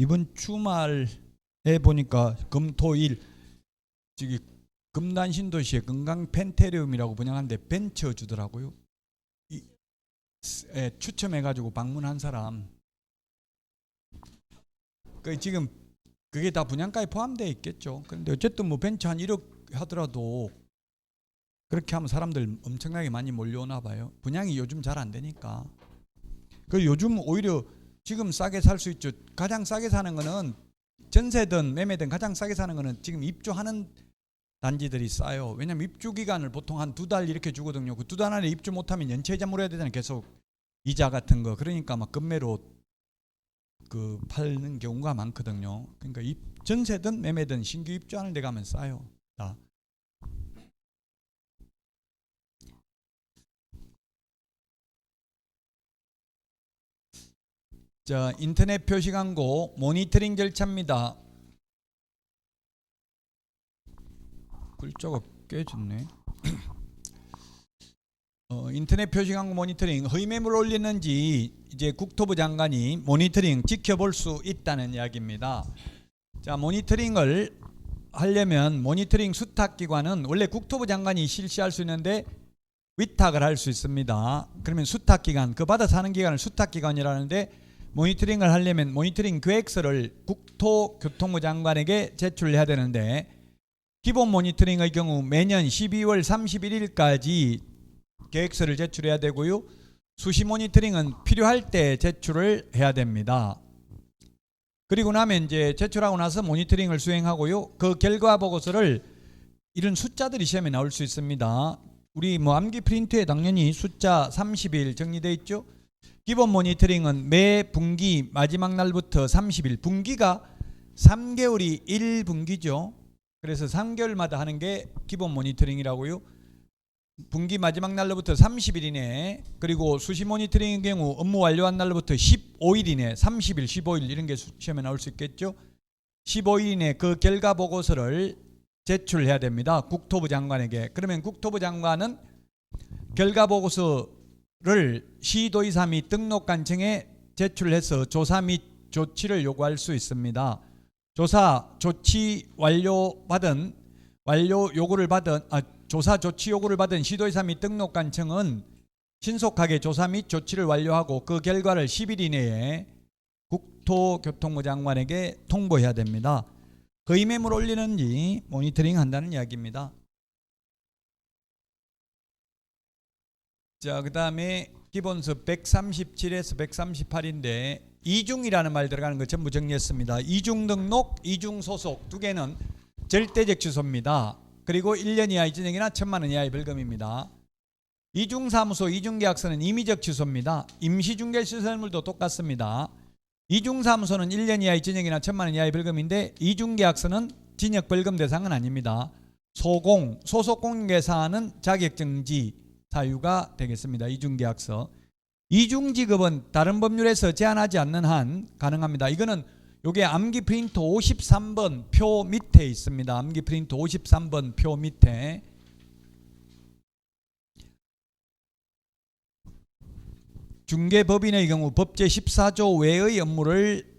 이번 주말에 보니까 금토일 저기 금단 신도시에 건강 펜테리움이라고 분양하는데 벤처 주더라고요. 추첨해가지고 방문한 사람. 지금 그게 다 분양가에 포함되어 있겠죠. 그런데 어쨌든 뭐 벤처 한 1억 하더라도 그렇게 하면 사람들 엄청나게 많이 몰려오나 봐요. 분양이 요즘 잘 안 되니까. 그 요즘 오히려 지금 싸게 살 수 있죠. 가장 싸게 사는 거는 전세든 매매든 가장 싸게 사는 거는 지금 입주하는 단지들이 싸요. 왜냐면 입주 기간을 보통 한 2달 이렇게 주거든요. 그 2달 안에 입주 못하면 연체이자 물어야 되잖아요. 계속 이자 같은 거. 그러니까 막 급매로 팔는 경우가 많거든요. 그러니까 전세든 매매든 신규 입주하는 데 가면 싸요. 다. 자, 인터넷 표시 광고 모니터링 절차입니다. 글자가 깨졌네. 인터넷 표시 광고 모니터링 허위 매물 올리는지 이제 국토부 장관이 모니터링 지켜볼 수 있다는 이야기입니다. 자, 모니터링을 하려면 모니터링 수탁기관은 원래 국토부 장관이 실시할 수 있는데 위탁을 할 수 있습니다. 그러면 수탁기관, 그 받아서 하는 기관을 수탁기관이라는데 모니터링을 하려면 모니터링 계획서를 국토교통부 장관에게 제출해야 되는데 기본 모니터링의 경우 매년 12월 31일까지 계획서를 제출해야 되고요. 수시 모니터링은 필요할 때 제출을 해야 됩니다. 그리고 나면 이제 제출하고 나서 모니터링을 수행하고요. 그 결과 보고서를 이런 숫자들이 시험에 나올 수 있습니다. 우리 뭐 암기 프린트에 당연히 숫자 30일 정리되어 있죠. 기본 모니터링은 매 분기 마지막 날부터 30일, 분기가 3개월이 1분기죠. 그래서 3개월마다 하는 게 기본 모니터링이라고요. 분기 마지막 날로부터 30일 이내, 그리고 수시 모니터링의 경우 업무 완료한 날로부터 15일 이내, 30일, 15일 이런 게 시험에 나올 수 있겠죠. 15일 이내 그 결과 보고서를 제출해야 됩니다. 국토부 장관에게. 그러면 국토부 장관은 결과 보고서를 시도의사 및 등록관청에 제출해서 조사 및 조치를 요구할 수 있습니다. 조사 조치 조사 조치 요구를 받은 시도의사 및 등록관청은 신속하게 조사 및 조치를 완료하고 그 결과를 10일 이내에 국토교통부 장관에게 통보해야 됩니다. 허위 매물 올리는지 모니터링 한다는 이야기입니다. 자, 그 다음에 기본서 137에서 138인데 이중이라는 말 들어가는 거 전부 정리했습니다. 이중 등록, 이중 소속 두 개는 절대적 취소입니다. 그리고 1년 이하의 진행이나 1,000만 원 이하의 벌금입니다. 이중사무소, 이중계약서는 임의적 취소입니다. 임시중개시설물도 똑같습니다. 이중사무소는 1년 이하의 진행이나 1,000만 원 이하의 벌금인데 이중계약서는 징역 벌금 대상은 아닙니다. 소공, 소속공인중개사는 자격정지 사유가 되겠습니다. 이중계약서. 이중지급은 다른 법률에서 제한하지 않는 한 가능합니다. 이거는 요게 암기 프린트 53번 표 밑에 있습니다. 암기 프린트 53번 표 밑에. 중개법인의 경우 법제 14조 외의 업무를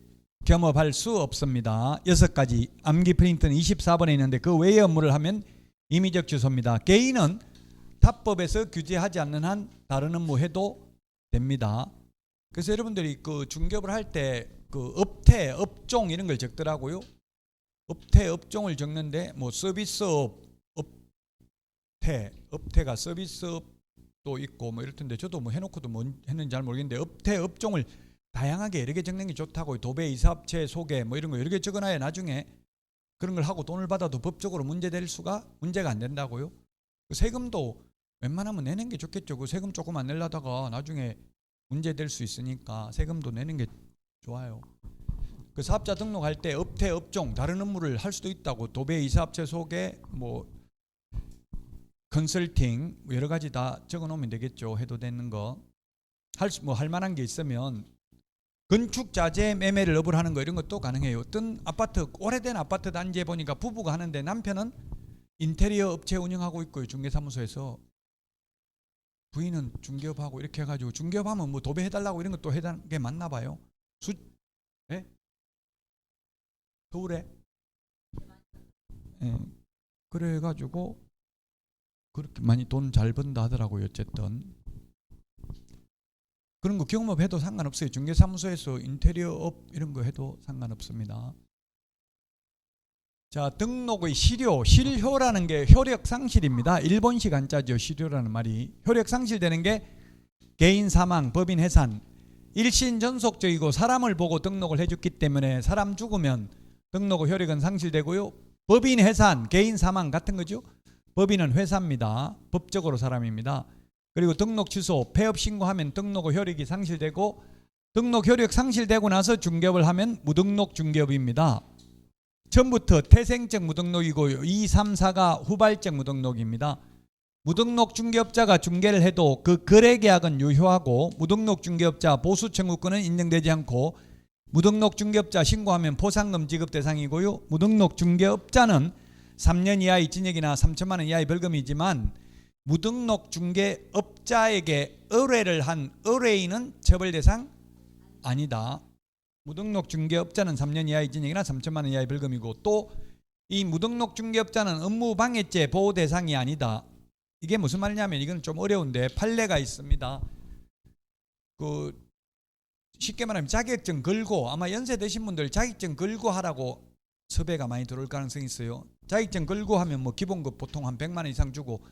겸업할 수 없습니다. 6가지. 암기 프린트는 24번에 있는데 그 외의 업무를 하면 임의적 취소입니다. 개인은 타법에서 규제하지 않는 한 다른 업무 해도 됩니다. 그래서 여러분들이 그 중개업을 할 때 그 업태, 업종 이런 걸 적더라고요. 업태, 업종을 적는데 뭐 서비스업, 업태가 서비스업도 있고 뭐 이럴 텐데 저도 뭐 해놓고도 뭐 했는지 잘 모르겠는데 업태, 업종을 다양하게 여러 개 적는 게 좋다고. 도배, 이사업체 소개 뭐 이런 거 여러 개 적어놔야 나중에 그런 걸 하고 돈을 받아도 법적으로 문제가 안 된다고요. 그 세금도 웬만하면 내는 게 좋겠죠. 그 세금 조금 안 내려다가 나중에 문제될 수 있으니까 세금도 내는 게 좋아요. 그 사업자 등록할 때 업태, 업종 다른 업무를 할 수도 있다고. 도배, 이사업체 소개, 뭐 컨설팅 뭐 여러 가지 다 적어놓으면 되겠죠. 해도 되는 거. 할 만한 게 있으면 건축 자재 매매를 업을 하는 거 이런 것도 가능해요. 어떤 아파트, 오래된 아파트 단지에 보니까 부부가 하는데 남편은 인테리어 업체 운영하고 있고요. 중개사무소에서. 부인은 중개업하고 이렇게 해가지고 중개업하면 뭐 도배해달라고 이런 것도 해달라는 게 맞나 봐요. 네? 서울에. 예. 그래가지고 그렇게 많이 돈 잘 번다 하더라고요. 어쨌든 그런 거 경험업 해도 상관없어요. 중개사무소에서 인테리어업 이런 거 해도 상관없습니다. 자, 등록의 실효라는 게 효력 상실입니다. 일본식 한자죠. 실효라는 말이. 효력 상실되는 게 개인 사망, 법인 해산, 일신 전속적이고 사람을 보고 등록을 해줬기 때문에 사람 죽으면 등록 효력은 상실되고요. 법인 해산, 개인 사망 같은 거죠. 법인은 회사입니다. 법적으로 사람입니다. 그리고 등록 취소, 폐업 신고하면 등록 효력이 상실되고, 등록 효력 상실되고 나서 중개업을 하면 무등록 중개업입니다. 처음부터 태생적 무등록이고요. 2, 3, 4가 후발적 무등록입니다. 무등록 중개업자가 중개를 해도 그 거래계약은 유효하고, 무등록 중개업자 보수 청구권은 인정되지 않고, 무등록 중개업자 신고하면 포상금 지급 대상이고요. 무등록 중개업자는 3년 이하의 징역이나 3천만 원 이하의 벌금이지만, 무등록 중개업자에게 의뢰를 한 의뢰인은 처벌 대상 아니다. 무등록 중개업자는 3년 이하의 징역이나 3천만 원 이하의 벌금이고, 또 이 무등록 중개업자는 업무방해죄 보호 대상이 아니다. 이게 무슨 말이냐면, 이건 좀 어려운데 판례가 있습니다. 쉽게 말하면 자격증 걸고, 아마 연세 드신 분들 자격증 걸고 하라고 섭외가 많이 들어올 가능성이 있어요. 자격증 걸고 하면 뭐 기본급 보통 한 100만 원 이상 주고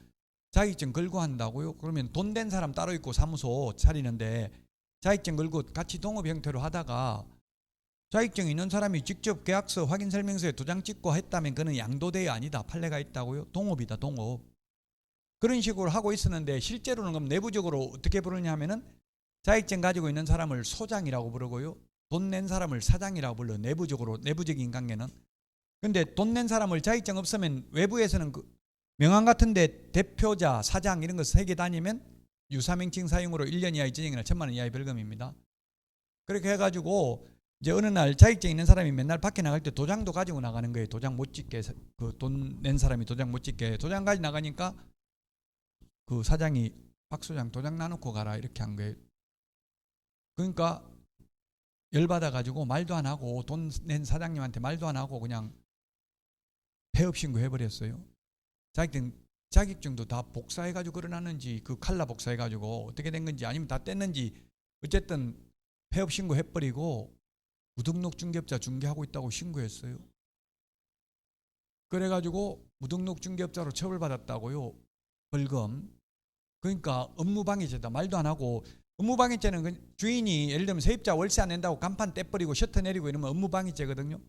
자격증 걸고 한다고요? 그러면 돈 된 사람 따로 있고 사무소 차리는데, 자격증 걸고 같이 동업 형태로 하다가 자격증 있는 사람이 직접 계약서 확인 설명서에 도장 찍고 했다면 그는 양도대여 아니다. 판례가 있다고요? 동업이다, 동업. 그런 식으로 하고 있었는데, 실제로는 그럼 내부적으로 어떻게 부르냐 하면은 자격증 가지고 있는 사람을 소장이라고 부르고요, 돈 낸 사람을 사장이라고 불러. 내부적으로, 내부적인 관계는. 근데 돈 낸 사람을 자격증 없으면 외부에서는 명함 같은데 대표자, 사장 이런 거 세개 다니면 유사명칭 사용으로 1년 이하의 징역이나 1,000만 원 이하의 벌금입니다. 그렇게 해가지고 이제 어느 날 자격증 있는 사람이 맨날 밖에 나갈 때 도장도 가지고 나가는 거예요. 도장 못 찍게, 그 돈 낸 사람이 도장 못 찍게. 도장 가지고 나가니까 그 사장이 박 소장 도장 나놓고 가라 이렇게 한 거예요. 그러니까 열받아가지고 말도 안 하고, 돈 낸 사장님한테 말도 안 하고 그냥 폐업 신고해버렸어요. 자격증도 다 복사해가지고 걸어놨는지, 그 칼라 복사해가지고 어떻게 된 건지, 아니면 다 뗐는지, 어쨌든 폐업 신고해버리고 무등록 중개업자 중개하고 있다고 신고했어요. 그래가지고 무등록 중개업자로 처벌받았다고요. 벌금. 그러니까 업무방해죄다. 말도 안 하고. 업무방해죄는 주인이 예를 들면 세입자 월세 안 낸다고 간판 떼버리고 셔터 내리고 이러면 업무방해죄거든요.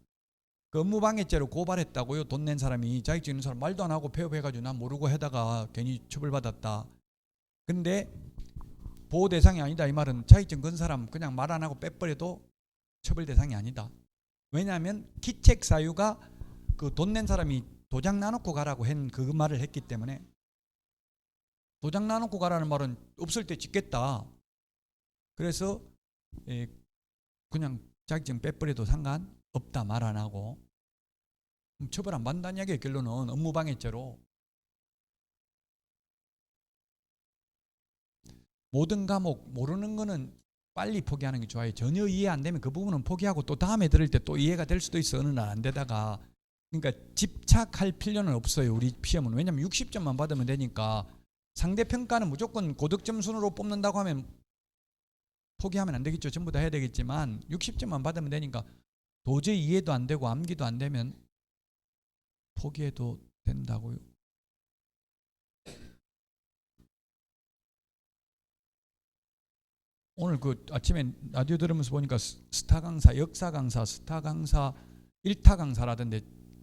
그 업무방해죄로 고발했다고요. 돈 낸 사람이. 자격증 있는 사람 말도 안 하고 폐업해가지고 난 모르고 하다가 괜히 처벌받았다. 근데 보호 대상이 아니다. 이 말은 자격증 건 사람 그냥 말 안 하고 빼버려도 처벌 대상이 아니다. 왜냐하면 기책 사유가 그 돈 낸 사람이 도장 나놓고 가라고 한 그 말을 했기 때문에. 도장 나놓고 가라는 말은 없을 때 짓겠다. 그래서 그냥 자격증 빼버려도 상관없다 말 안 하고 처벌 안 받는다는 이야기예요. 결론은 업무방해죄로. 모든 과목 모르는 거는 빨리 포기하는 게 좋아요. 전혀 이해 안 되면 그 부분은 포기하고 또 다음에 들을 때 또 이해가 될 수도 있어. 어느 날 안 되다가. 그러니까 집착할 필요는 없어요. 우리 시험은. 왜냐하면 60점만 받으면 되니까. 상대평가는 무조건 고득점 순으로 뽑는다고 하면 포기하면 안 되겠죠. 전부 다 해야 되겠지만 60점만 받으면 되니까 도저히 이해도 안 되고 암기도 안 되면 포기해도 된다고요. 오늘 그 아침에 라디오 들으면서 보니까 스타 강사, 역사 강사, 스타 강사, 일타 강사라던데,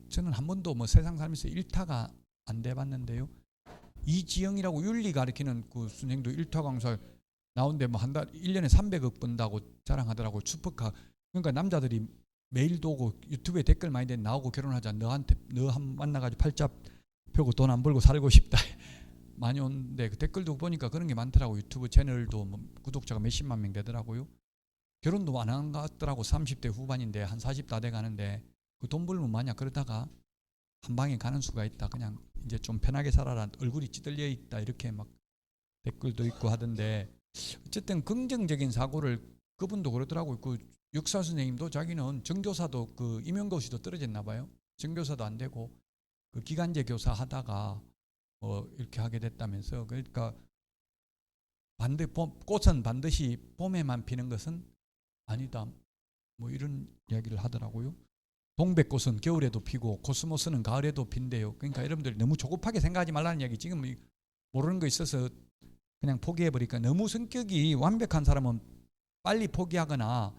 저는 한 번도 뭐 세상 살면서 일타가 안 돼봤는데요. 이지영이라고 윤리 가르치는 그 선생도 일타 강사 나오는데 뭐 한 달 1년에 300억 번다고 자랑하더라고. 슈퍼카. 그러니까 남자들이 메일도 오고 유튜브에 댓글 많이 나오고 결혼하자. 너 만나가지고 팔자 펴고 돈 안 벌고 살고 싶다. 많이 오는데 그 댓글도 보니까 그런 게 많더라고. 유튜브 채널도 뭐 구독자가 몇십만 명 되더라고요. 결혼도 안 한 것 같더라고. 30대 후반인데 한 40 다 돼 가는데 그 돈 벌면 만약 그러다가 한 방에 가는 수가 있다. 그냥 이제 좀 편하게 살아라. 얼굴이 찌들려 있다. 이렇게 막 댓글도 있고 하던데, 어쨌든 긍정적인 사고를 그분도 그러더라고요. 그 육사 선생님도 자기는 정교사도 그 임용고시도 떨어졌나 봐요. 정교사도 안 되고 그 기간제 교사 하다가 이렇게 하게 됐다면서. 그러니까 꽃은 반드시 봄에만 피는 것은 아니다. 뭐 이런 이야기를 하더라고요. 동백꽃은 겨울에도 피고 코스모스는 가을에도 핀대요. 그러니까 여러분들이 너무 조급하게 생각하지 말라는 이야기. 지금 모르는 거 있어서 그냥 포기해버리니까, 너무 성격이 완벽한 사람은 빨리 포기하거나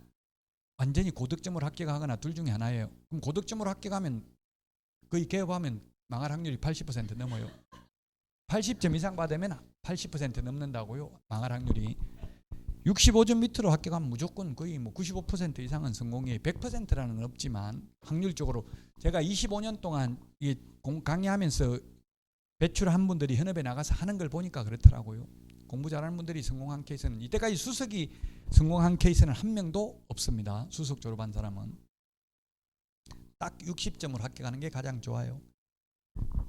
완전히 고득점으로 합격하거나 둘 중에 하나예요. 그럼 고득점으로 합격하면 거의 개업하면 망할 확률이 80% 넘어요. 80점 이상 받으면 80% 넘는다고요. 망할 확률이. 65점 밑으로 합격하면 무조건 거의 뭐 95% 이상은 성공이에요. 100%라는 건 없지만 확률적으로. 제가 25년 동안 강의하면서 배출한 분들이 현업에 나가서 하는 걸 보니까 그렇더라고요. 공부 잘하는 분들이 성공한 케이스는, 이때까지 수석이 성공한 케이스는 한 명도 없습니다. 수석 졸업한 사람은. 딱 60점으로 합격하는 게 가장 좋아요.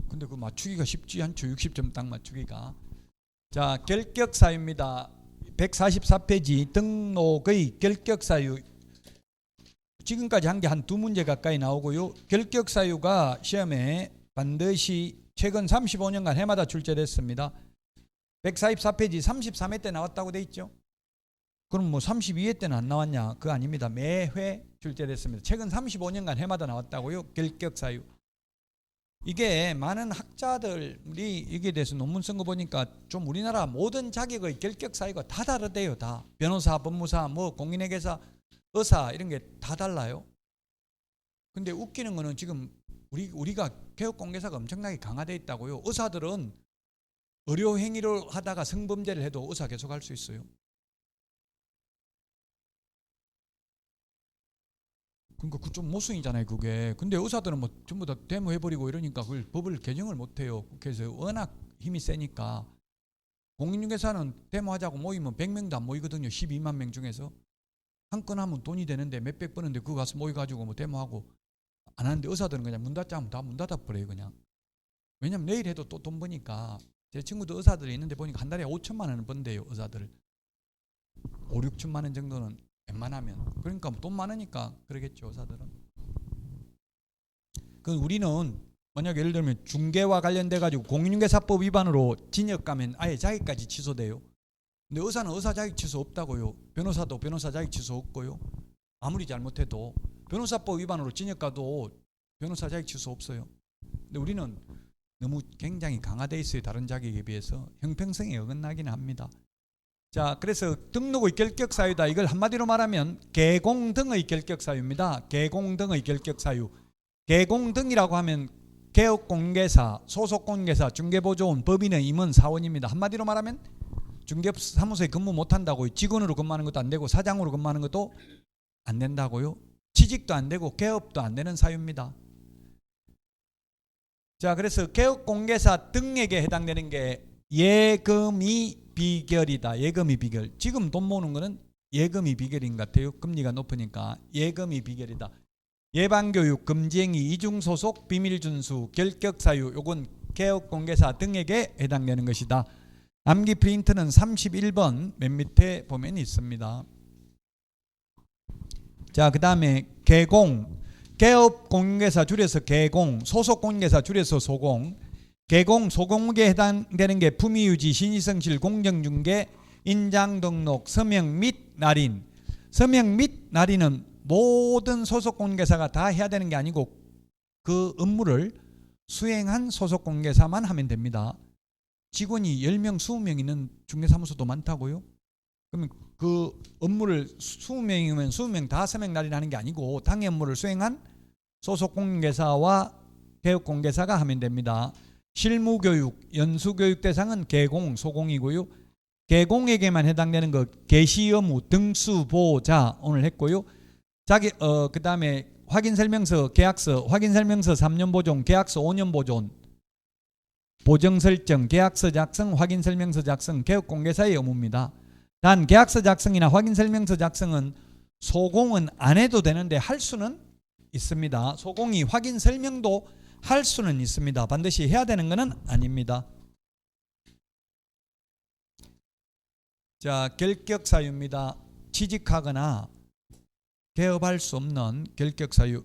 근데 그 맞추기가 쉽지 않죠. 60점 딱 맞추기가. 자, 결격사유입니다. 144페이지 등록의 결격사유. 지금까지 한 게 한 두 문제 가까이 나오고요. 결격사유가 시험에 반드시 최근 35년간 해마다 출제됐습니다. 144페이지 33회 때 나왔다고 돼 있죠. 그럼 뭐 32회 때는 안 나왔냐? 그거 아닙니다. 매회 출제됐습니다. 최근 35년간 해마다 나왔다고요. 결격사유. 이게 많은 학자들이 이게 대해서 논문 쓴 거 보니까 좀 우리나라 모든 자격의 결격 사유가 다 다르대요. 다. 변호사, 법무사, 뭐 공인회계사, 의사 이런 게 다 달라요. 근데 웃기는 거는 지금 우리가 개업공개사가 엄청나게 강화되어 있다고요. 의사들은 의료 행위를 하다가 성범죄를 해도 의사 계속 할 수 있어요. 그러니까 그 좀 모순이잖아요, 그게. 근데 의사들은 뭐 전부 다 데모해버리고 이러니까 그걸 법을 개정을 못해요. 그래서 워낙 힘이 세니까. 공인중개사는 데모하자고 모이면 100명도 안 모이거든요. 12만 명 중에서. 한 건 하면 돈이 되는데 몇백 번인데 그거 가서 모여가지고 뭐 데모하고 안 하는데, 의사들은 그냥 문 닫자 하면 다 문 닫아버려요, 그냥. 왜냐면 내일 해도 또 돈 버니까. 제 친구도 의사들이 있는데 보니까 한 달에 5천만 원을 번대요, 의사들. 5, 6천만 원 정도는 웬만하면. 그러니까 돈 많으니까 그러겠죠, 의사들은. 그 우리는 만약 예를 들면 중개와 관련돼 가지고 공인중개사법 위반으로 징역 가면 아예 자격까지 취소돼요. 근데 의사는 의사 자격 취소 없다고요. 변호사도 변호사 자격 취소 없고요. 아무리 잘못해도 변호사법 위반으로 징역 가도 변호사 자격 취소 없어요. 근데 우리는 너무 굉장히 강화돼 있어요. 다른 자격에 비해서. 형평성에 어긋나기는 합니다. 자, 그래서 등록의 결격사유다. 이걸 한마디로 말하면 개공 등의 결격사유입니다. 개공 등의 결격사유. 개공 등이라고 하면 개업공개사, 소속공개사, 중개보조원, 법인의 임원, 사원입니다. 한마디로 말하면 중개사무소에 근무 못한다고요. 직원으로 근무하는 것도 안 되고 사장으로 근무하는 것도 안 된다고요. 취직도 안 되고 개업도 안 되는 사유입니다. 자, 그래서 개업공개사 등에게 해당되는 게 예금이 비결이다. 예금이 비결. 지금 돈 모으는 거는 예금이 비결인 것 같아요. 금리가 높으니까 예금이 비결이다. 예방교육, 금지행위, 이중소속, 비밀준수, 결격사유, 요건 개업공개사 등에게 해당되는 것이다. 암기 프린트는 31번 맨 밑에 보면 있습니다. 자, 그 다음에 개공, 개업공개사 줄여서 개공, 소속공개사 줄여서 소공. 개공, 소공에 해당되는 게 품위유지, 신의성실, 공정중개, 인장등록, 서명 및 날인. 서명 및 날인은 모든 소속공개사가 다 해야 되는 게 아니고 그 업무를 수행한 소속공개사만 하면 됩니다. 직원이 10명, 20명 있는 중개사무소도 많다고요? 그러면 그 업무를 20명이면 20명 다 서명 날인하는 게 아니고 당의 업무를 수행한 소속공개사와 개업공개사가 하면 됩니다. 실무교육, 연수교육 대상은 개공, 소공이고요. 개공에게만 해당되는 거 개시 의무, 등수, 보자 오늘 했고요. 그 다음에 확인설명서, 계약서, 확인설명서 3년 보존, 계약서 5년 보존, 보정설정, 계약서 작성, 확인설명서 작성, 개업공개사의 의무입니다. 단 계약서 작성이나 확인설명서 작성은 소공은 안 해도 되는데 할 수는 있습니다. 소공이 확인설명도 할 수는 있습니다. 반드시 해야 되는 것은 아닙니다. 자, 결격사유입니다. 취직하거나 개업할 수 없는 결격 사유.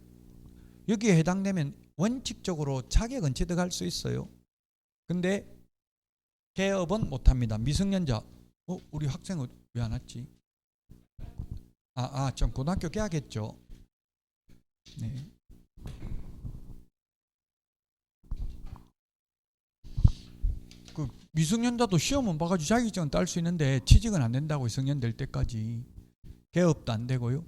여기에 해당되면 원칙적으로 자격은 취득할 수 있어요. 근데 개업은 못합니다. 미성년자. 우리 학생은 왜 안 왔지? 좀 고등학교 개학했죠. 네. 그 미성년자도 시험은 봐가지고 자격증은 딸 수 있는데 취직은 안 된다고 성년 될 때까지. 개업도 안 되고요.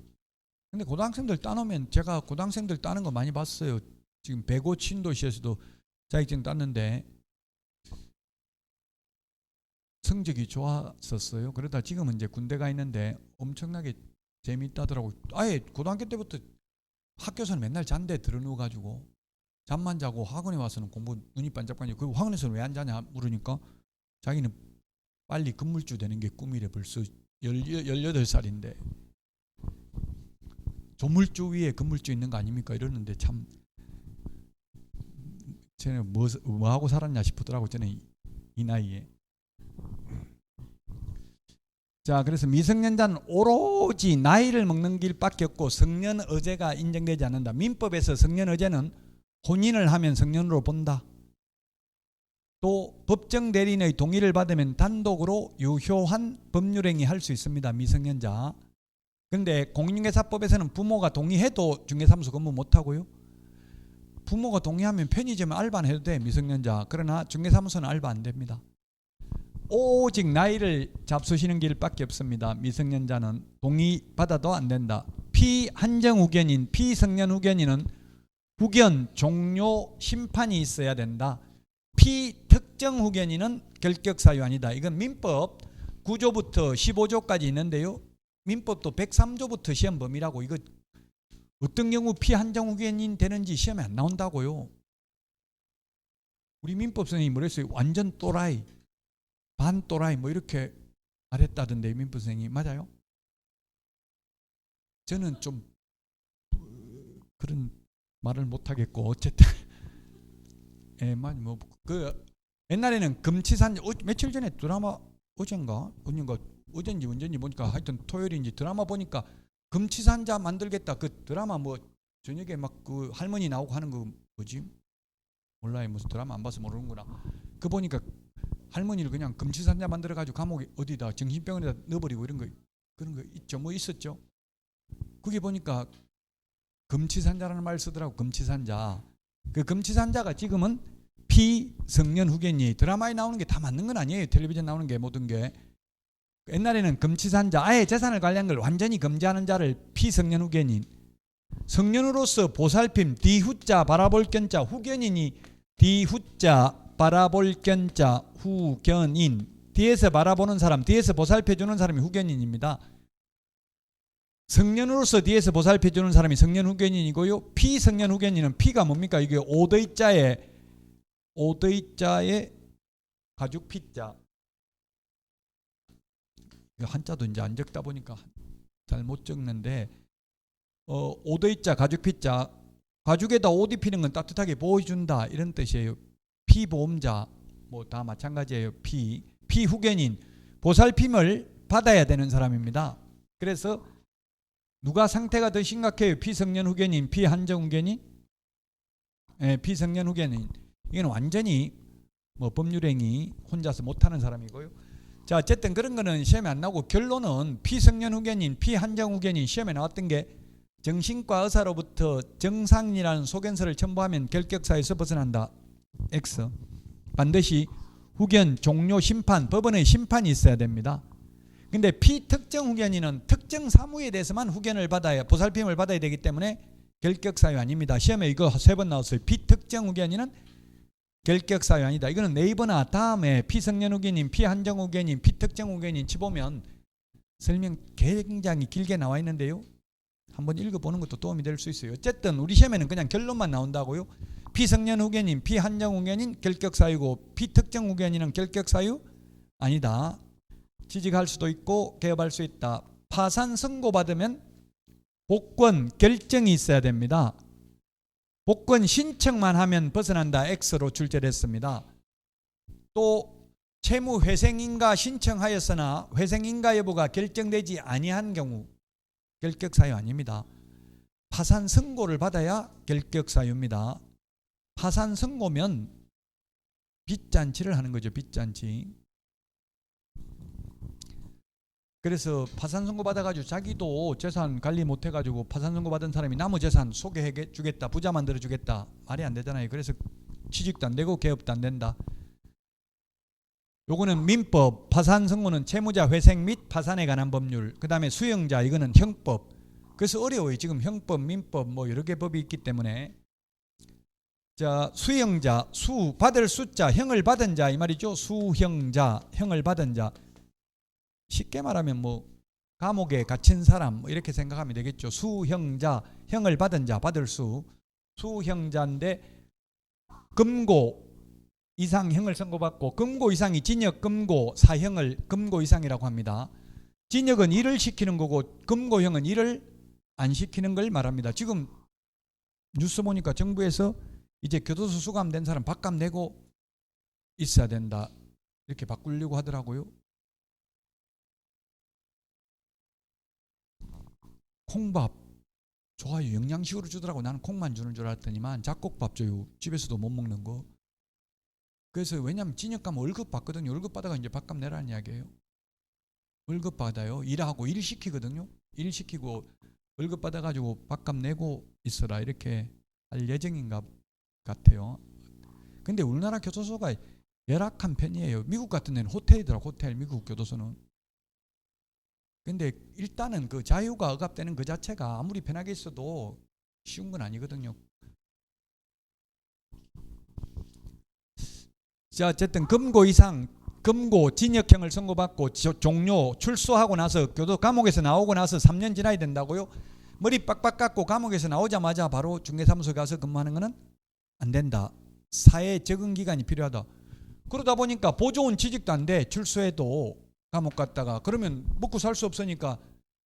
근데 고등학생들 따놓으면 제가 고등학생들 따는 거 많이 봤어요. 지금 105 신도시에서도 자격증 땄는데 성적이 좋았었어요. 그러다 지금은 이제 군대 가 있는데 엄청나게 재미있다더라고. 아예 고등학교 때부터 학교에서는 맨날 잔데 들어누워가지고 잠만 자고 학원에 와서는 공부 눈이 반짝반짝. 그 학원에서는 왜 안 자냐 물으니까 자기는 빨리 건물주 되는 게 꿈이래. 벌써 18살인데 조물주 위에 건물주 있는 거 아닙니까? 이러는데 참 쟤는 뭐 하고 살았냐 싶더라고. 저는 이 나이에. 자, 그래서 미성년자는 오로지 나이를 먹는 길밖에 없고 성년 의제가 인정되지 않는다. 민법에서 성년 의제는 혼인을 하면 성년으로 본다. 또 법정 대리인의 동의를 받으면 단독으로 유효한 법률행위 할 수 있습니다. 미성년자. 그런데 공인중개사법에서는 부모가 동의해도 중개사무소 근무 못하고요. 부모가 동의하면 편의점 알바는 해도 돼. 미성년자. 그러나 중개사무소는 알바 안 됩니다. 오직 나이를 잡수시는 길밖에 없습니다. 미성년자는 동의받아도 안 된다. 피한정 후견인, 피성년 후견인은 후견 종료 심판이 있어야 된다. 피특정 후견인은 결격 사유 아니다. 이건 민법 9조부터 15조까지 있는데요. 민법도 103조부터 시험 범위라고. 이거 어떤 경우 피한정 후견인 되는지 시험에 안 나온다고요. 우리 민법 선생님이 뭐랬어요? 완전 또라이, 반 또라이 뭐 이렇게 말했다던데 민법 선생님 맞아요? 저는 좀 그런 말을 못 하겠고 어쨌든 뭐그 옛날에는 금치산 며칠 전에 드라마 어젠지 언젠지 보니까 하여튼 토요일인지 드라마 보니까 금치산자 만들겠다. 그 드라마 뭐 저녁에 막 그 할머니 나오고 하는 거 뭐지? 몰라요. 무슨 드라마 안 봐서 모르는구나. 그 보니까 할머니를 그냥 금치산자 만들어가지고 감옥에 어디다 정신병원에다 넣어버리고 이런 거 그런 거 있죠. 뭐 있었죠. 그게 보니까 금치산자라는 말 쓰더라고. 금치산자. 그 금치산자가 지금은 피성년 후견이 드라마에 나오는 게 다 맞는 건 아니에요. 텔레비전 나오는 게 모든 게. 옛날에는 금치산자, 아예 재산을 관리한 걸 완전히 금지하는 자를 피성년 후견인. 성년으로서 보살핌, 뒤후자 바라볼 견자 후견인이 뒤후자 바라볼 견자 후견인. 뒤에서 바라보는 사람, 뒤에서 보살펴주는 사람이 후견인입니다. 성년으로서 뒤에서 보살펴주는 사람이 성년 후견인이고요. 피성년 후견인은 피가 뭡니까? 이게 오더이자에 가죽 피자. 한자도 이제 안 적다 보니까 잘 못 적는데 오더이자 가죽 피자. 가죽에다 옷 입히는 건 따뜻하게 보호해준다 이런 뜻이에요. 피보험자 뭐 다 마찬가지예요. 피후견인 보살핌을 받아야 되는 사람입니다. 그래서 누가 상태가 더 심각해요? 피성년 후견인, 피한정 후견인? 피성년 후견인. 이건 완전히 뭐 법률행위 혼자서 못하는 사람이고요. 자, 어쨌든 그런 거는 시험에 안 나오고 결론은 피성년 후견인, 피한정 후견인 시험에 나왔던 게 정신과 의사로부터 정상이라는 소견서를 첨부하면 결격사에서 벗어난다. X. 반드시 후견 종료 심판, 법원의 심판이 있어야 됩니다. 근데 피특정 후견인은 특정 사무에 대해서만 후견을 받아야, 보살핌을 받아야 되기 때문에 결격사유 아닙니다. 시험에 이거 3번 나왔어요. 피특정 후견인은 결격사유 아니다. 이거는 네이버나 다음에 피성년 후견인, 피한정 후견인, 피특정 후견인 치보면 설명 굉장히 길게 나와 있는데요. 한번 읽어보는 것도 도움이 될 수 있어요. 어쨌든 우리 시험에는 그냥 결론만 나온다고요. 피성년 후견인, 피한정 후견인 결격사유고 피특정 후견인은 결격사유 아니다. 취직할 수도 있고 개업할 수 있다. 파산 선고받으면 복권 결정이 있어야 됩니다. 복권 신청만 하면 벗어난다. X로 출제됐습니다. 또 채무 회생인가 신청하였으나 회생인가 여부가 결정되지 아니한 경우 결격 사유 아닙니다. 파산 선고를 받아야 결격 사유입니다. 파산 선고면 빚잔치를 하는 거죠. 빚잔치. 그래서 파산 선고 받아가지고 자기도 재산 관리 못해가지고 파산 선고 받은 사람이 남의 재산 소개해 주겠다, 부자 만들어 주겠다, 말이 안 되잖아요. 그래서 취직도 안 되고 개업도 안 된다. 요거는 민법, 파산 선고는 채무자 회생 및 파산에 관한 법률. 그 다음에 수형자, 이거는 형법. 그래서 어려워요. 지금 형법, 민법 뭐 여러 개 법이 있기 때문에. 자, 수형자, 수 받을 수자, 형을 받은 자 이 말이죠. 수형자, 형을 받은 자. 쉽게 말하면 뭐 감옥에 갇힌 사람 뭐 이렇게 생각하면 되겠죠. 수형자, 형을 받은 자, 받을 수. 수형자인데 금고 이상 형을 선고받고, 금고 이상이 징역, 금고, 사형을 금고 이상이라고 합니다. 징역은 일을 시키는 거고 금고형은 일을 안 시키는 걸 말합니다. 지금 뉴스 보니까 정부에서 이제 교도소 수감된 사람 밥값 내고 있어야 된다 이렇게 바꾸려고 하더라고요. 콩밥 좋아요. 영양식으로 주더라고. 나는 콩만 주는 줄 알았더니만 잡곡밥 줘요. 집에서도 못 먹는 거. 그래서 왜냐하면 징역 가면 월급 받거든요. 월급 받아가 이제 밥값 내라는 이야기예요. 월급 받아요. 일하고 일 시키거든요. 일 시키고 월급 받아가지고 밥값 내고 있어라 이렇게 할 예정인가 같아요. 근데 우리나라 교도소가 열악한 편이에요. 미국 같은 데는 호텔이더라고. 호텔, 미국 교도소는. 근데 일단은 그 자유가 억압되는 그 자체가 아무리 편하게 있어도 쉬운 건 아니거든요. 자, 어쨌든 금고 이상, 금고 징역형을 선고받고 종료, 출소하고 나서 교도 감옥에서 나오고 나서 3년 지나야 된다고요? 머리 빡빡 깎고 감옥에서 나오자마자 바로 중개사무소에 가서 근무하는 거는 안 된다. 사회 적응 기간이 필요하다. 그러다 보니까 보조원 취직도 안 돼. 출소해도 감옥 갔다가. 그러면 먹고 살 수 없으니까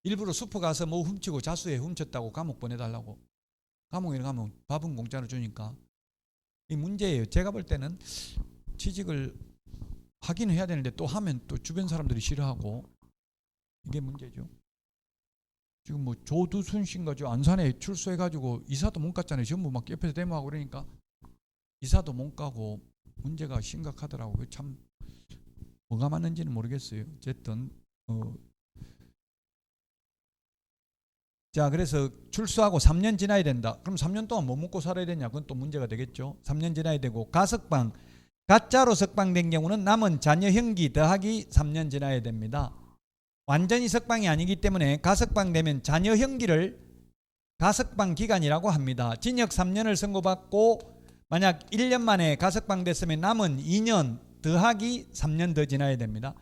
일부러 슈퍼 가서 뭐 훔치고 자수해 훔쳤다고 감옥 보내달라고. 감옥에 가면 밥은 공짜로 주니까. 이 문제예요. 제가 볼 때는 취직을 하긴 해야 되는데 또 하면 또 주변 사람들이 싫어하고 이게 문제죠. 지금 뭐 조두순 씨인가 저 안산에 출소해가지고 이사도 못 갔잖아요. 전부 막 옆에서 데모하고 그러니까 이사도 못 가고 문제가 심각하더라고요. 참 뭐가 맞는지는 모르겠어요. 어쨌든 자, 그래서 출소하고 3년 지나야 된다. 그럼 3년 동안 뭐 먹고 살아야 되냐? 그건 또 문제가 되겠죠. 3년 지나야 되고 가석방, 가짜로 석방된 경우는 남은 잔여형기 더하기 3년 지나야 됩니다. 완전히 석방이 아니기 때문에 가석방되면 잔여형기를 가석방 기간이라고 합니다. 징역 3년을 선고받고 만약 1년 만에 가석방됐으면 남은 2년 더하기 3년 더 지나야 됩니다.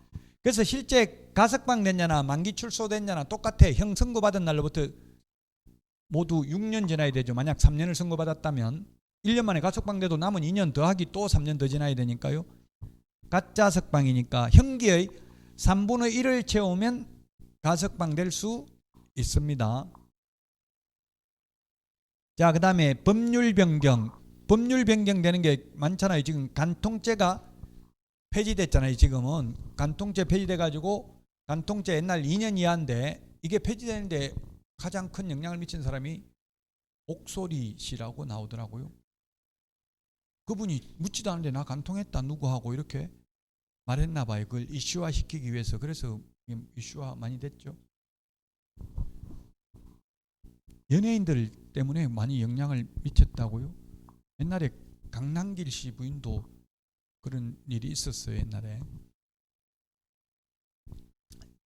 그래서 실제 가석방됐냐나 만기 출소됐냐나 똑같아. 형 선고받은 날로부터 모두 6년 지나야 되죠. 만약 3년을 선고받았다면 1년 만에 가석방돼도 남은 2년 더하기 또 3년 더 지나야 되니까요. 가짜 석방이니까 형기의 3분의 1을 채우면 가석방될 수 있습니다. 자, 그 다음에 법률 변경. 법률 변경되는 게 많잖아요. 지금 간통죄가 폐지됐잖아요. 지금은 간통죄 폐지돼가지고 간통죄 옛날 2년 이하인데 이게 폐지되는데 가장 큰 영향을 미친 사람이 옥소리 씨라고 나오더라고요. 그분이 묻지도 않은데 나 간통했다 누구하고 이렇게 말했나 봐요. 그걸 이슈화 시키기 위해서. 그래서 이슈화 많이 됐죠. 연예인들 때문에 많이 영향을 미쳤다고요. 옛날에 강남길 씨 부인도 그런 일이 있었어요. 옛날에.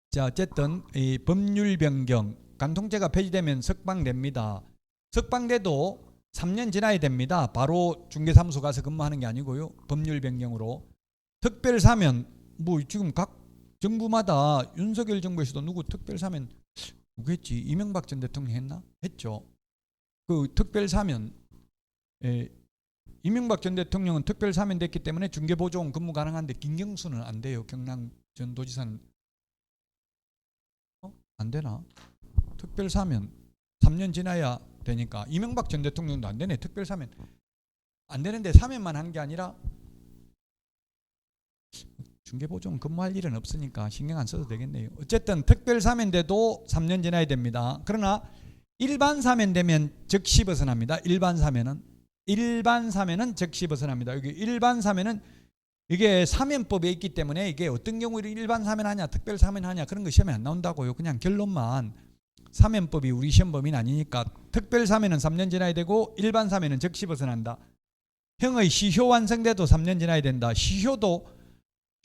자, 어쨌든 이 법률 변경, 간통죄가 폐지되면 석방됩니다. 석방돼도 3년 지나야 됩니다. 바로 중개사무소 가서 근무하는 게 아니고요. 법률 변경으로. 특별사면 뭐 지금 각 정부마다 윤석열 정부에서도 누구 특별사면 누구했지? 이명박 전 대통령 했나? 했죠. 그 특별사면 이명박 전 대통령은 특별사면 됐기 때문에 중개보조원 근무 가능한데 김경수는 안 돼요. 경남 전 도지사는 안 되나? 특별사면 3년 지나야 되니까 이명박 전 대통령도 안 되네. 특별사면 안 되는데 사면만 한 게 아니라 중개보증 근무할 일은 없으니까 신경 안 써도 되겠네요. 어쨌든 특별사면인데도 3년 지나야 됩니다. 그러나 일반 사면되면 즉시 벗어납니다. 일반 사면은 즉시 벗어납니다. 여기 일반 사면은 이게 사면법에 있기 때문에 이게 어떤 경우에 일반 사면하냐 특별 사면하냐 그런 거 시험에 안 나온다고요. 그냥 결론만 사면법이 우리 시험 범위는 아니니까 특별 사면은 3년 지나야 되고 일반 사면은 즉시 벗어난다. 형의 시효 완성돼도 3년 지나야 된다.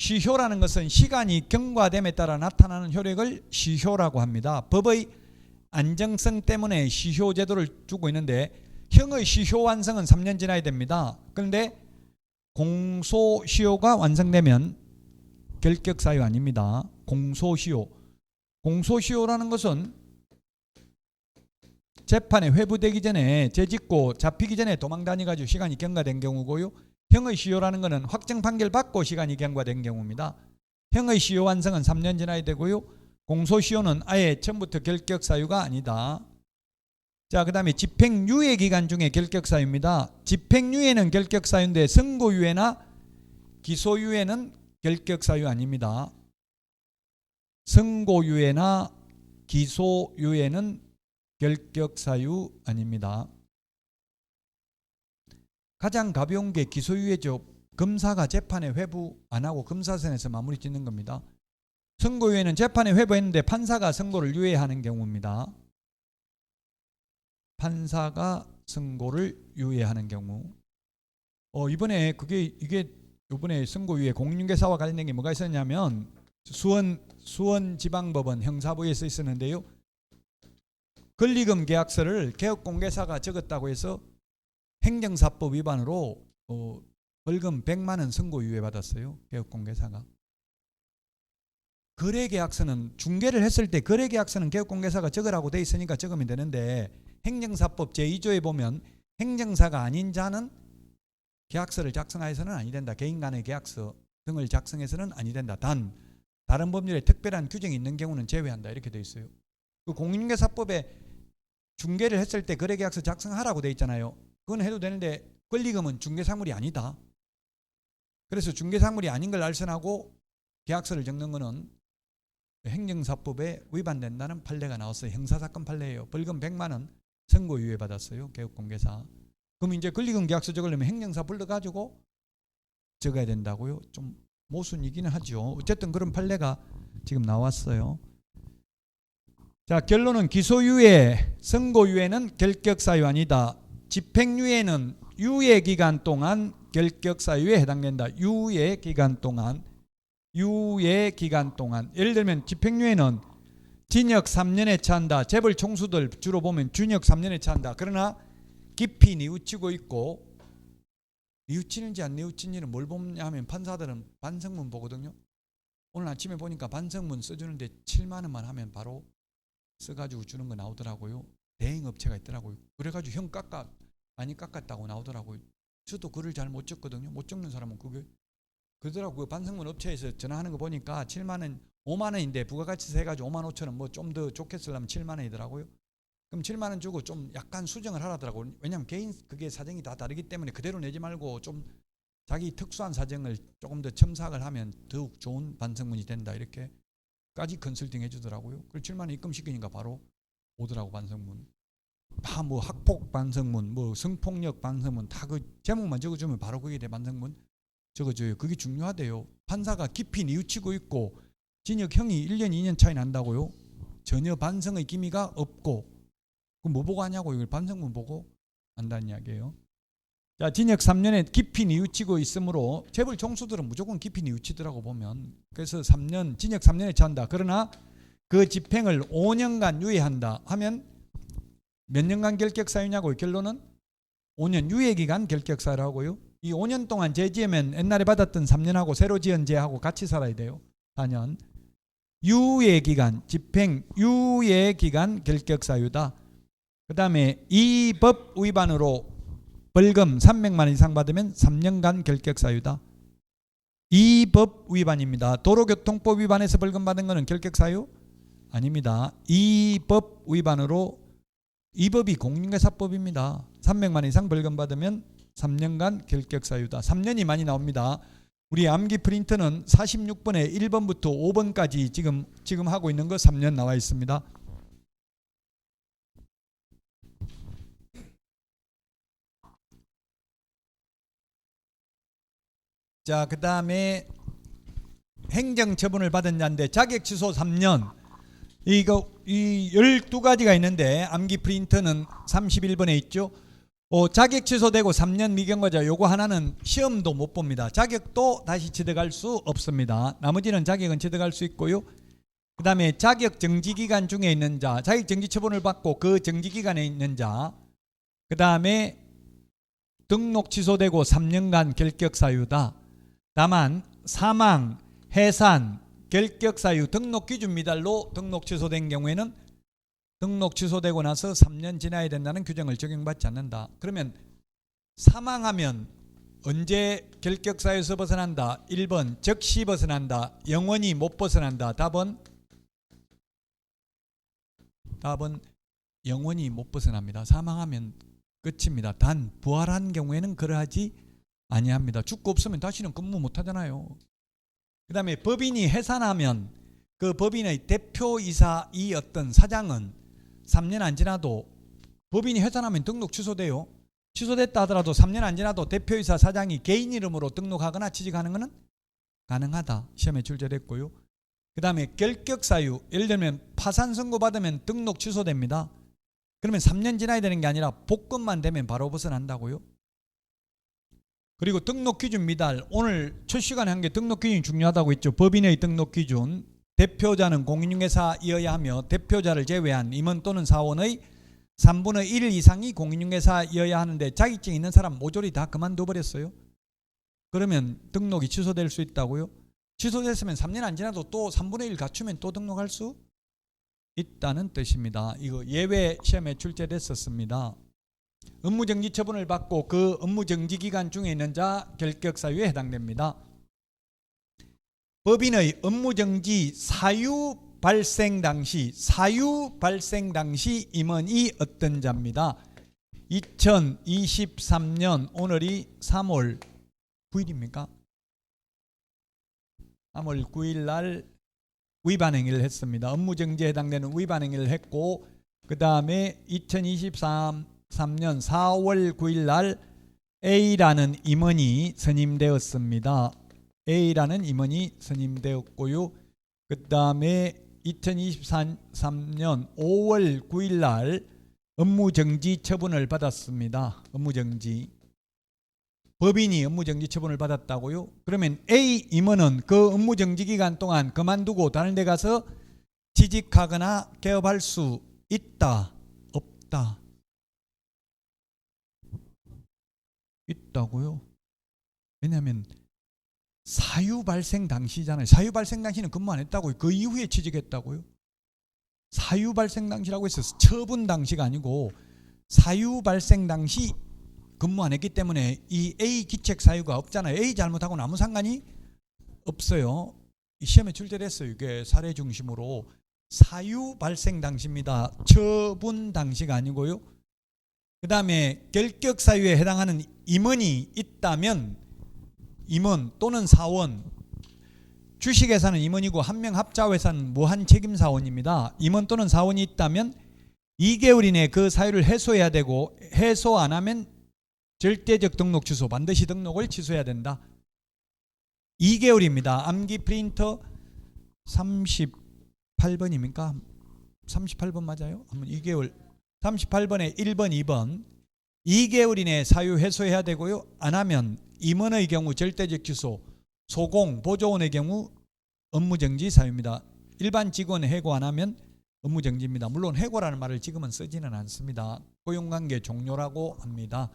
시효라는 것은 시간이 경과됨에 따라 나타나는 효력을 시효라고 합니다. 법의 안정성 때문에 시효 제도를 두고 있는데 형의 시효 완성은 3년 지나야 됩니다. 그런데 공소시효가 완성되면 결격사유 아닙니다. 공소시효라는 것은 재판에 회부되기 전에 죄짓고 잡히기 전에 도망다니가지고 시간이 경과된 경우고요. 형의 시효라는 것은 확정 판결 받고 시간이 경과된 경우입니다. 형의 시효 완성은 3년 지나야 되고요. 공소시효는 아예 처음부터 결격사유가 아니다. 자, 그 다음에 집행유예 기간 중에 결격사유입니다. 집행유예는 결격사유인데 선고유예나 기소유예는 결격사유 아닙니다. 선고유예나 기소유예는 결격사유 아닙니다. 가장 가벼운 게 기소유예죠. 검사가 재판에 회부 안 하고 검사선에서 마무리 짓는 겁니다. 선고유예는 재판에 회부했는데 판사가 선고를 유예하는 경우입니다. 판사가 선고를 유예하는 경우. 이번에 이번에 선고유예 공인중개사와 관련된 게 뭐가 있었냐면 수원지방법원 형사부에 써 있었는데요. 권리금 계약서를 개업공개사가 적었다고 해서 행정사법 위반으로 벌금 100만 원 선고유예 받았어요. 개업공개사가. 거래계약서는 중개를 했을 때 거래계약서는 개업공개사가 적으라고 돼 있으니까 적으면 되는데 행정사법 제2조에 보면 행정사가 아닌 자는 계약서를 작성하여서는 아니 된다. 개인 간의 계약서 등을 작성해서는 아니 된다. 다른 법률에 특별한 규정이 있는 경우는 제외한다. 이렇게 돼 있어요. 그 공인중개사법에 중개를 했을 때 거래계약서 작성하라고 돼 있잖아요. 그건 해도 되는데 권리금은 중개사물이 아니다. 그래서 중개사물이 아닌 걸 알선하고 계약서를 적는 거는 행정사법에 위반된다는 판례가 나왔어요. 형사사건 판례예요. 벌금 100만 원 선고유예 받았어요. 개업공개사. 그럼 이제 권리금 계약서 적으려면 행정사 불러가지고 적어야 된다고요. 좀 모순이기는 하죠. 어쨌든 그런 판례가 지금 나왔어요. 자, 결론은 기소유예, 선고유예는 결격사유 아니다. 집행유예는 유예기간 동안 결격사유에 해당된다. 유예기간 동안. 예를 들면 집행유예는 징역 3년에 처한다. 재벌 총수들 주로 보면 징역 3년에 처한다. 그러나 깊이 뉘우치고 있고, 뉘우치는지 안 뉘우치는지는 뭘 보냐면 판사들은 반성문 보거든요. 오늘 아침에 보니까 반성문 써주는데 7만 원만 하면 바로 써가지고 주는 거 나오더라고요. 대행업체가 있더라고요. 그래가지고 형 많이 깎았다고 나오더라고요. 저도 글을 잘 못 적거든요. 못 적는 사람은 그게 그러더라고요. 반성문 업체에서 전화하는 거 보니까 7만 원, 5만 원인데 부가가치세 해가지고 5만 5천 원 뭐 좀 더 좋게 쓰려면 7만 원이더라고요. 그럼 7만 원 주고 좀 약간 수정을 하라더라고요. 왜냐하면 개인 그게 사정이 다 다르기 때문에 그대로 내지 말고 좀 자기 특수한 사정을 조금 더 첨삭을 하면 더욱 좋은 반성문이 된다. 이렇게까지 컨설팅 해주더라고요. 그걸 7만 원 입금시키니까 바로 오더라고 반성문. 뭐 학폭 반성문, 뭐 성폭력 반성문 다 그 제목만 적어주면 바로 그게 돼 반성문. 적어줘요. 그게 중요하대요. 판사가 깊이 뉘우치고 있고 징역형이 1년 2년 차이 난다고요. 전혀 반성의 기미가 없고 그럼 뭐 보고 하냐고. 이걸 반성문 보고 한다는 이야기예요. 자, 징역 3년에 깊이 뉘우치고 있으므로 재벌 총수들은 무조건 깊이 뉘우치더라고 보면. 그래서 징역 3년에 처한다. 그러나 그 집행을 5년간 유예한다 하면 몇 년간 결격사유냐고요. 결론은 5년 유예기간 결격사유라고요. 이 5년 동안 죄 지으면 옛날에 받았던 3년하고 새로 지은 죄하고 같이 살아야 돼요. 4년. 유예기간, 집행 유예기간 결격사유다. 그 다음에 이 법 위반으로 벌금 300만 원 이상 받으면 3년간 결격사유다. 이 법 위반입니다. 도로교통법 위반해서 벌금 받은 것은 결격사유 아닙니다. 이 법 위반으로 이 법이 공인중개사법입니다. 300만 원 이상 벌금 받으면 3년간 결격사유다. 3년이 많이 나옵니다. 우리 암기 프린터는 46번에 1번부터 5번까지 지금 하고 있는 거 3년 나와 있습니다. 자, 그 다음에 행정처분을 받은 자인데 자격 취소 3년. 이 12가지가 있는데 암기 프린터는 31번에 있죠. 자격 취소되고 3년 미경과자 요거 하나는 시험도 못 봅니다. 자격도 다시 취득할 수 없습니다. 나머지는 자격은 취득할 수 있고요. 그 다음에 자격 정지기간 중에 있는 자, 자격 정지 처분을 받고 그 정지기간에 있는 자, 그 다음에 등록 취소되고 3년간 결격 사유다. 다만 사망, 해산, 결격 사유, 등록 기준 미달로 등록 취소된 경우에는 등록 취소되고 나서 3년 지나야 된다는 규정을 적용받지 않는다. 그러면 사망하면 언제 결격 사유에서 벗어난다? 1번 즉시 벗어난다. 영원히 못 벗어난다. 답은 영원히 못 벗어납니다. 사망하면 끝입니다. 단 부활한 경우에는 그러하지 아니합니다. 죽고 없으면 다시는 근무 못 하잖아요. 그 다음에 법인이 해산하면 그 법인의 대표이사이었던 사장은 3년 안 지나도 법인이 해산하면 등록 취소돼요. 취소됐다 하더라도 3년 안 지나도 대표이사 사장이 개인 이름으로 등록하거나 취직하는 것은 가능하다. 시험에 출제됐고요. 그 다음에 결격 사유, 예를 들면 파산 선고 받으면 등록 취소됩니다. 그러면 3년 지나야 되는 게 아니라 복권만 되면 바로 벗어난다고요. 그리고 등록 기준 미달, 오늘 첫 시간에 한 게 등록 기준이 중요하다고 했죠. 법인의 등록 기준, 대표자는 공인중개사이어야 하며 대표자를 제외한 임원 또는 사원의 3분의 1 이상이 공인중개사이어야 하는데 자격증 있는 사람 모조리 다 그만둬 버렸어요. 그러면 등록이 취소될 수 있다고요. 취소됐으면 3년 안 지나도 또 3분의 1 갖추면 또 등록할 수 있다는 뜻입니다. 이거 예외 시험에 출제됐었습니다. 업무정지 처분을 받고 그 업무정지 기간 중에 있는 자 결격 사유에 해당됩니다. 법인의 업무정지 사유 발생 당시 임원이 어떤 자입니다. 2023년 오늘이 3월 9일입니까? 3월 9일 날 위반행위를 했습니다. 업무정지에 해당되는 위반행위를 했고 그 다음에 2023년 4월 9일 날 A라는 임원이 선임되었습니다. A라는 임원이 선임되었고요. 그 다음에 2023년 5월 9일 날 업무정지 처분을 받았습니다. 업무정지. 법인이 업무정지 처분을 받았다고요? 그러면 A 임원은 그 업무정지 기간 동안 그만두고 다른 데 가서 취직하거나 개업할 수 있다? 없다? 있다고요? 왜냐하면 사유 발생 당시잖아요. 사유 발생 당시는 근무 안 했다고요. 그 이후에 취직했다고요. 사유 발생 당시라고 해서 처분 당시가 아니고 사유 발생 당시 근무 안 했기 때문에 이 A 기책 사유가 없잖아요. A 잘못하고는 아무 상관이 없어요. 이 시험에 출제됐어요. 이게 사례 중심으로 사유 발생 당시입니다. 처분 당시가 아니고요. 그 다음에 결격 사유에 해당하는 임원이 있다면 임원 또는 사원, 주식회사는 임원이고 한명합자회사는 무한책임사원입니다. 임원 또는 사원이 있다면 2개월 이내에 그 사유를 해소해야 되고 해소 안 하면 절대적 등록 취소, 반드시 등록을 취소해야 된다. 2개월입니다. 암기 프린터 38번입니까? 38번 맞아요? 한번 2개월. 38번에 1번, 2번. 2개월 이내에 사유 해소해야 되고요. 안 하면 임원의 경우 절대적 취소, 소공, 보조원의 경우 업무정지 사유입니다. 일반 직원 해고 안 하면 업무정지입니다. 물론 해고라는 말을 지금은 쓰지는 않습니다. 고용관계 종료라고 합니다.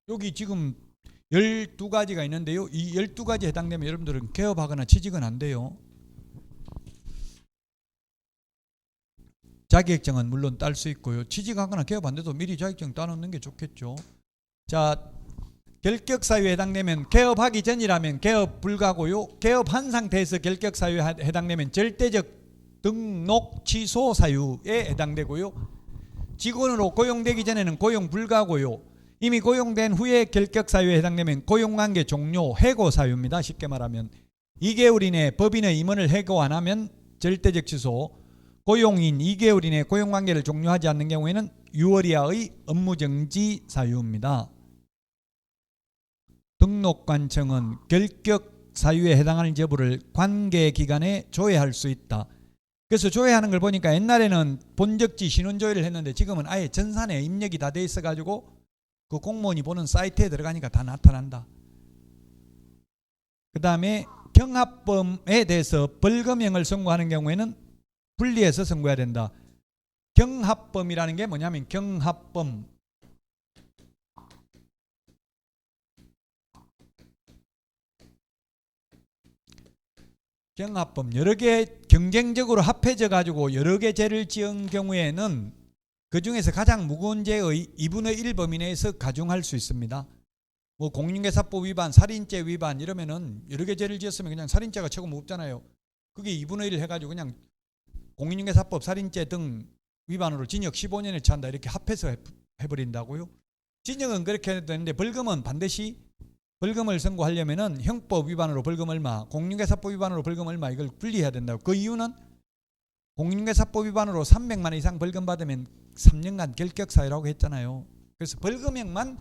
여기 지금 12가지가 있는데요. 이 12가지에 해당되면 여러분들은 개업하거나 취직은 안 돼요. 자격증은 물론 딸 수 있고요. 취직하거나 개업 안 돼도 미리 자격증 따놓는 게 좋겠죠. 자, 결격 사유에 해당되면 개업하기 전이라면 개업 불가고요. 개업한 상태에서 결격 사유에 해당되면 절대적 등록 취소 사유에 해당되고요. 직원으로 고용되기 전에는 고용 불가고요. 이미 고용된 후에 결격 사유에 해당되면 고용관계 종료, 해고 사유입니다. 쉽게 말하면 2개월 이내 법인의 임원을 해고 안 하면 절대적 취소, 고용인 2개월 이내 고용관계를 종료하지 않는 경우에는 6월 이하의 업무정지 사유입니다. 등록관청은 결격 사유에 해당하는 여부를 관계기관에 조회할 수 있다. 그래서 조회하는 걸 보니까 옛날에는 본적지 신원조회를 했는데 지금은 아예 전산에 입력이 다 돼 있어가지고 그 공무원이 보는 사이트에 들어가니까 다 나타난다. 그 다음에 경합범에 대해서 벌금형을 선고하는 경우에는 분리해서 선고해야 된다. 경합범이라는 게 뭐냐면 경합범, 여러 개 경쟁적으로 합해져 가지고 여러 개 죄를 지은 경우에는 그 중에서 가장 무거운 죄의 2분의 1 범위 내에서 가중할 수 있습니다. 뭐 공인중개사법 위반, 살인죄 위반 이러면은 여러 개 죄를 지었으면 그냥 살인죄가 최고 무겁잖아요. 그게 2분의 1 해가지고 그냥 공인중개사법, 살인죄 등 위반으로 징역 15년을 처한다 이렇게 합해서 해버린다고요. 징역은 그렇게 해도 되는데 벌금은 반드시 벌금을 선고하려면은 형법 위반으로 벌금 얼마, 공인중개사법 위반으로 벌금 얼마 이걸 분리해야 된다고. 그 이유는 공인중개사법 위반으로 300만 원 이상 벌금 받으면 3년간 결격 사유라고 했잖아요. 그래서 벌금형만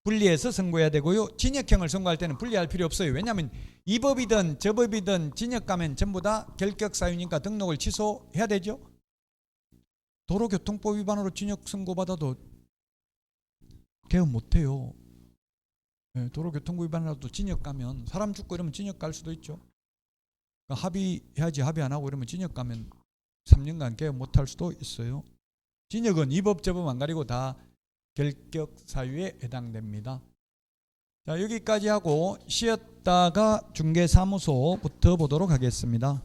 분리해서 선고해야 되고요. 징역형을 선고할 때는 분리할 필요 없어요. 왜냐하면 이 법이든 저 법이든 징역 가면 전부 다 결격 사유니까 등록을 취소해야 되죠. 도로교통법 위반으로 징역 선고받아도 개업 못해요. 네, 도로교통법 위반이라도 징역 가면 사람 죽고 이러면 징역 갈 수도 있죠. 그러니까 합의해야지 합의 안 하고 이러면 징역 가면 3년간 개업 못할 수도 있어요. 징역은 이 법 저 법 안 가리고 다 결격 사유에 해당됩니다. 자, 여기까지 하고 쉬었다가 중개사무소부터 보도록 하겠습니다.